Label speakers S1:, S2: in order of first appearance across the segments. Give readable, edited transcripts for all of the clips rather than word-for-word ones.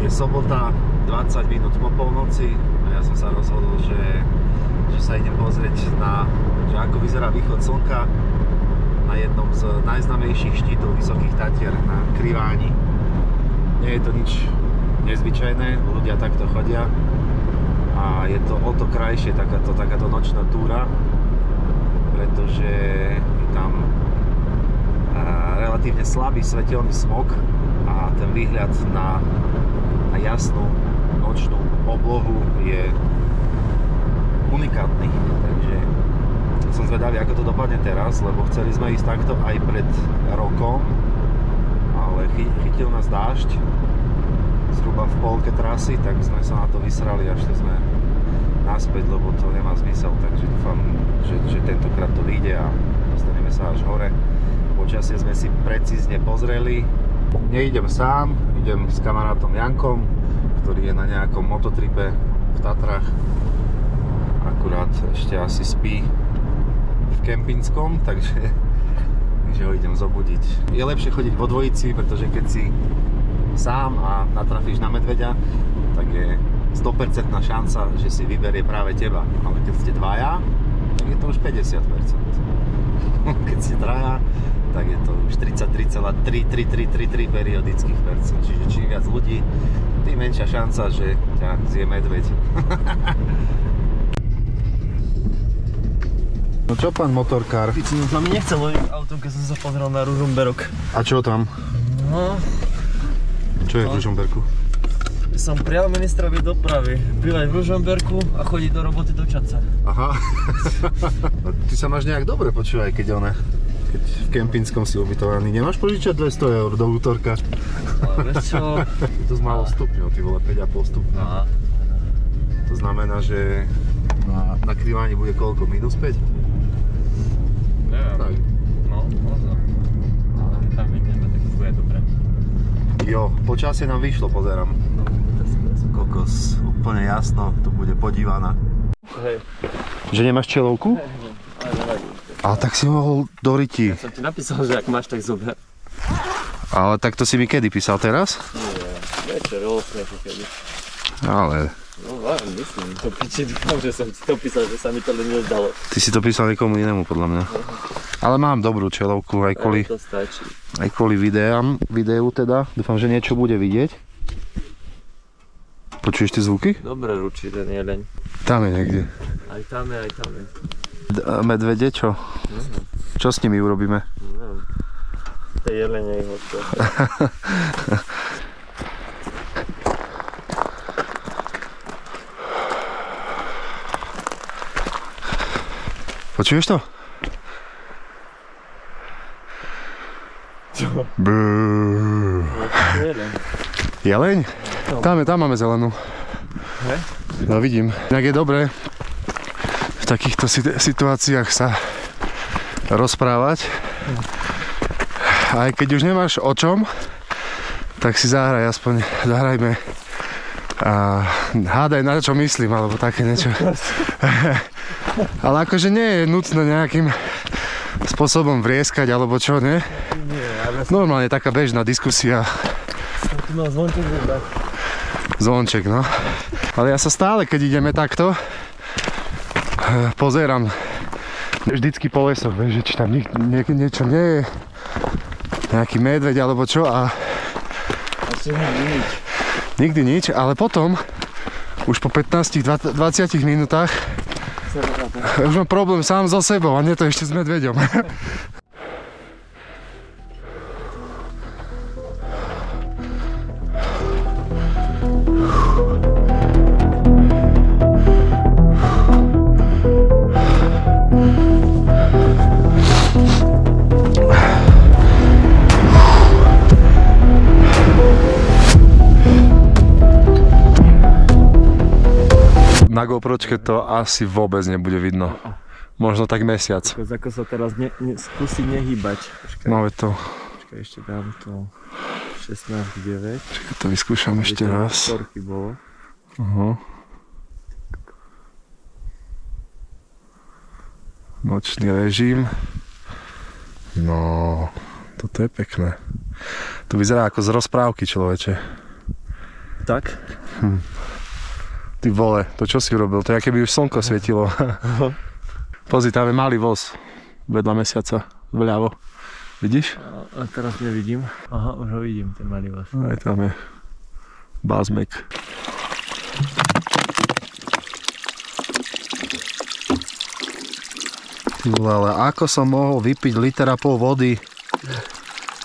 S1: Je sobota, 20 minút po polnoci a ja som sa rozhodol, že sa idem pozrieť na, že ako vyzerá východ slnka na jednom z najznámejších štítov Vysokých Tatier na Kriváni. Nie je to nič nezvyčajné, ľudia takto chodia a je to o to krajšie takáto nočná túra, pretože je tam relatívne slabý svetelný smog a ten výhľad na jasnú nočnú oblohu je unikátny. Takže som zvedavý, ako to dopadne teraz, lebo chceli sme ísť takto aj pred rokom, ale chytil nás dážď zhruba v polke trasy, tak sme sa na to vysrali a šli sme naspäť, lebo to nemá zmysel, takže dúfam, že tentokrát to vyjde a dostaneme sa až hore. Počasie sme si precízne pozreli. Neidem sám, idem s kamarátom Jankom, ktorý je na nejakom mototripe v Tatrách. Akurát ešte asi spí v kempinskom, takže ho idem zobudiť. Je lepšie chodiť vo dvojici, pretože keď si sám a natrafíš na medveďa, tak je 100% šanca, že si vyberie práve teba. Ale keď ste dvaja, tak je to už 50%. Keď si traja, tak je to už 33,3333 periodických percent. Čiže čím viac ľudí, tým menšia šanca, že ťa zje medveď. No čo, pán motorkár?
S2: No mi nechcel loviť autom, keď som sa pozrel na Ružomberok.
S1: A čo tam?
S2: No...
S1: Čo je v Ružomberku?
S2: Som priam ministrovi dopravy. Bývať v Ružomberku a chodiť do roboty do Čadca.
S1: Aha. No, ty sa máš nejak dobre, počúvaj, keď v kempinskom si ubytovaný. Nemáš požičať 200 eur do útorka?
S2: Ale vieš čo?
S1: To z málo stupňov, ty vole, 5,5 stupňov.
S2: Aha.
S1: To znamená, že na Kriváni bude koľko? Minus 5?
S2: Neviem.
S1: Tak.
S2: No, možno. Ale tam vidíme, tak to bude dobre.
S1: Jo, počasie nám vyšlo, pozerám.
S2: No, to si presne.
S1: Kokos, úplne jasno, tu bude podívaná.
S2: Hej.
S1: Že nemáš čelovku?
S2: Hej, ale nevadí.
S1: Ale tak si mohol do ryti.
S2: Ja som ti napísal, že ak máš, tak zober.
S1: Ale tak to si mi kedy písal, teraz?
S2: Nie, večer, o 8 kedy.
S1: Ale...
S2: No vážne, myslím, to piči, dúfam, že som ti to písal, že sa mi to len nezdalo.
S1: Ty si to písal niekomu inému, podľa mňa. Ale mám dobrú čelovku, aj kvôli videu teda. Dúfam, že niečo bude vidieť. Počuješ tie zvuky?
S2: Dobre ručí ten jeleň.
S1: Tam je niekde.
S2: Aj tam je.
S1: Medvede, čo? Čo s nimi urobíme?
S2: Neviem. To jelene ich hodko.
S1: Počuješ to?
S2: Čo?
S1: Brrrr.
S2: Jeleň.
S1: Jeleň? Tam máme zelenú.
S2: Hej?
S1: No vidím. Tak je dobré v takýchto situáciách sa rozprávať. Aj keď už nemáš o čom, tak si zahrajme a hádaj, na čo myslím, alebo také niečo. Ale akože nie je nutné nejakým spôsobom vrieskať, alebo čo, nie?
S2: Nie, ale...
S1: Normálne taká bežná diskusia.
S2: Tu mal zvonček vybrať.
S1: Zvonček, no. Ale ja sa stále, keď ideme takto, pozerám vždycky po lesoch, vieš, že či tam niečo nie je, nejaký medveď alebo čo a...
S2: Asi nikdy nič.
S1: Nikdy nič, ale potom, už po 15-20 minútach, už mám problém sám so sebou a nie to ešte s medveďom. Na GoPročke to asi vôbec nebude vidno. Možno tak mesiac.
S2: Ako sa teraz skúsi nehýbať. Počkaj.
S1: No je to...
S2: Počkaj, ešte dám to 16:9.
S1: Počkaj, to vyskúšam ešte raz.
S2: Bolo.
S1: Nočný režim. No, toto je pekné. To vyzerá ako z rozprávky, človeče.
S2: tak.
S3: Ty vole, to čo si urobil? To je, aké by už slnko svietilo. Pozri, tam je malý voz vedľa mesiaca, vľavo. Vidíš?
S2: A teraz nevidím. Aha, už ho vidím, ten malý voz.
S3: Aj tam je bázmek. Ty vole, ale ako som mohol vypiť 1,5 litra vody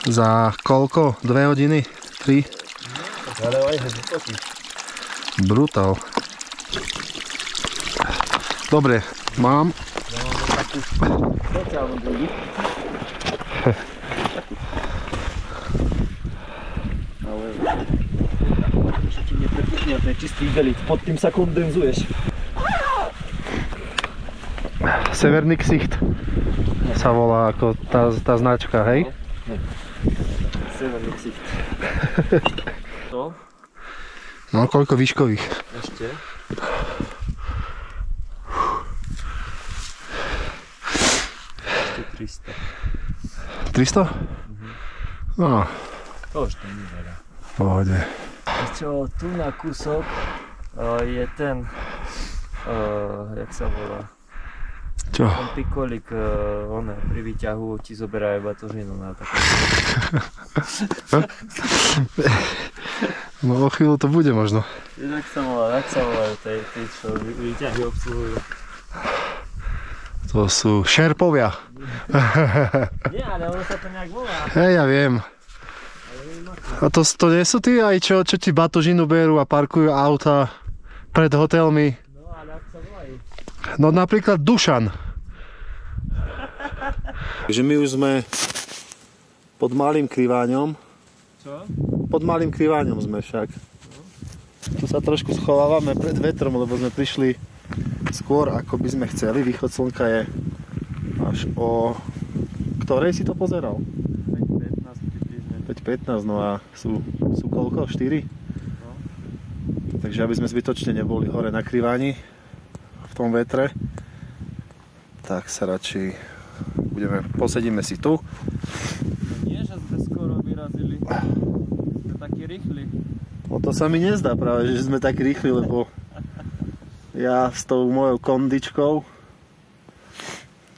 S3: za koľko? 2 hodiny? 3?
S2: Ale aj ho vypotí.
S3: Brutál. Dobre, mám.
S2: Ja mám takú sociálnu druhy. Ale ešte ti neprepuchne, to je čistý igelit, pod tým sa kondenzuješ.
S3: Severný ksicht sa volá ako tá značka, hej?
S2: Severný ksicht. To?
S3: No, koľko výškových?
S2: Ešte. Ešte 300.
S3: 300? No.
S2: To už to nie veľa.
S3: Pohode.
S2: Čo, tu na kúsok je ten, jak sa volá?
S3: Čo?
S2: Ten pikolík, pri výťahu ti zoberá iba to žinu na také.
S3: No o chvíľu to bude možno.
S2: Jak sa volajú tí, čo výťahy obsluhujú?
S3: To sú šerpovia.
S2: Nie, ale ono sa to nejak volá.
S3: Hej, ja viem. A to nie sú tí aj čo ti batožinu berú a parkujú auta pred hotelmi?
S2: No, ale ak sa volajú?
S3: No napríklad Dušan. Takže my už sme pod Malým Kriváňom.
S2: Čo?
S3: Pod Malým Kriváňom sme však. Tu sa trošku schovávame pred vetrom, lebo sme prišli skôr ako by sme chceli. Východ slnka je až o... Ktorej si to pozeral? 5:15, no a sú koľko? 4?
S2: No.
S3: Takže aby sme zbytočne neboli hore na Kriváni v tom vetre, tak sa radšej posedíme si tu.
S2: No nie, že sme skoro vyrazili. Sme takí rýchli.
S3: No to sa mi nezdá práve, že sme tak rýchli, lebo ja s tou mojou kondičkou,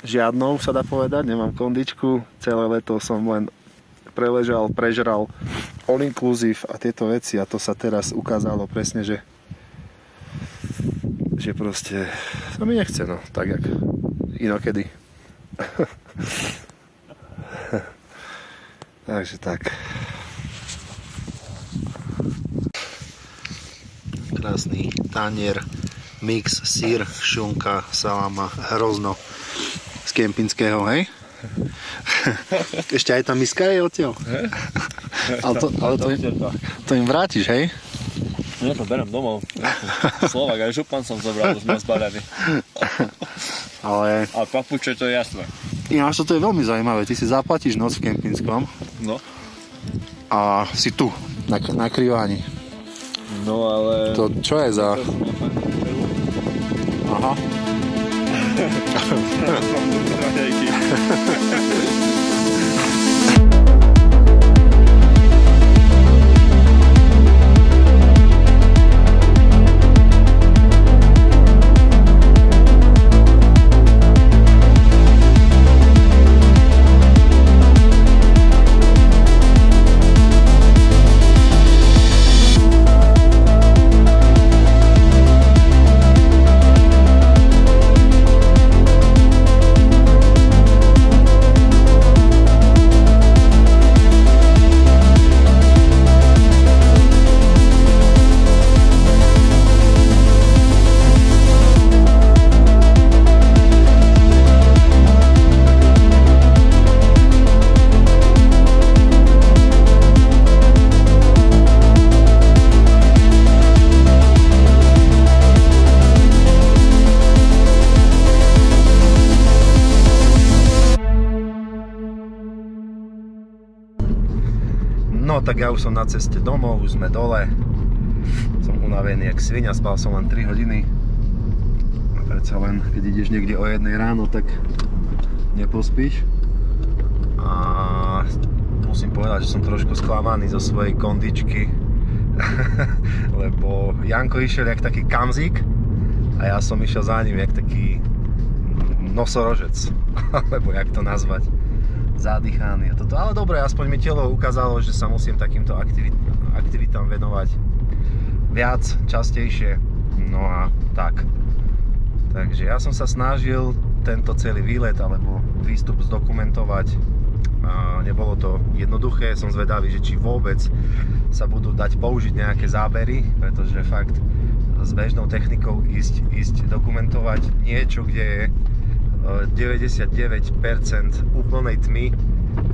S3: žiadnou sa dá povedať, nemám kondičku, celé leto som len prežral all inclusive a tieto veci a to sa teraz ukázalo presne, že proste sa mi nechce, no, tak jak inokedy. Takže tak. Krásny tanier, mix, sír, šunka, saláma, hrozno z kempinského, hej? Ešte aj tá miska je odtiaľ. Ale to im vrátiš, hej?
S2: Ja to berem domov. Slovak, aj župan som zobral, to sme zbalený.
S3: Ale...
S2: A papuče, to je jasné.
S3: Ináč to je veľmi zaujímavé, ty si zaplatíš noc v kempinskom.
S2: No.
S3: A si tu, na Kriváni.
S2: No ale...
S3: To čo je za... Aha. No tak ja už som na ceste domov, už sme dole. Som unavený jak svinia, spal som len 3 hodiny. A predsa len, keď ideš niekde o 1 ráno, tak nepospíš. A musím povedať, že som trošku sklamaný zo svojej kondičky. lebo Janko išiel jak taký kamzik a ja som išiel za ním jak taký nosorožec, alebo jak to nazvať, zadýchaný a toto. Ale dobre, aspoň mi telo ukázalo, že sa musím takýmto aktivitám venovať viac, častejšie, no a tak. Takže ja som sa snažil tento celý výlet alebo výstup zdokumentovať. Nebolo to jednoduché, som zvedavý, že či vôbec sa budú dať použiť nejaké zábery, pretože fakt s bežnou technikou ísť dokumentovať niečo, kde je 99% úplnej tmy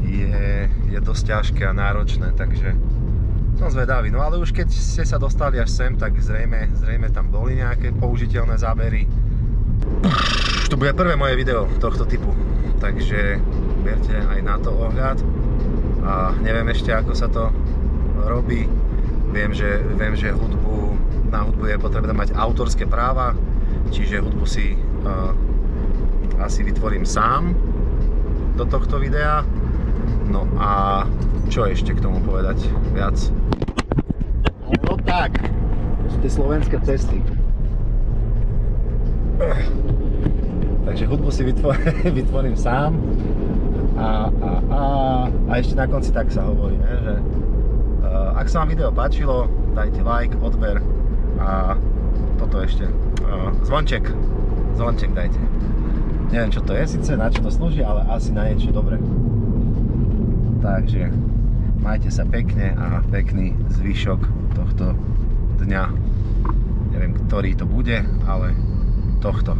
S3: je dosť ťažké a náročné, takže som zvedavý. No ale už keď ste sa dostali až sem, tak zrejme tam boli nejaké použiteľné zábery. To bude prvé moje video tohto typu, takže berte aj na to ohľad. A neviem ešte, ako sa to robí. Viem, že na hudbu je potrebné mať autorské práva, čiže hudbu si asi vytvorím sám do tohto videa. No a čo ešte k tomu povedať viac? No tak, to sú tie slovenské cesty. Takže hudbu si vytvorím sám a ešte na konci tak sa hovorí, ne? Že ak sa vám video páčilo, dajte like, odber a toto ešte zvonček dajte. Neviem, čo to je síce, na čo to slúži, ale asi na niečo dobré. Takže majte sa pekne a pekný zvyšok tohto dňa. Neviem, ktorý to bude, ale tohto.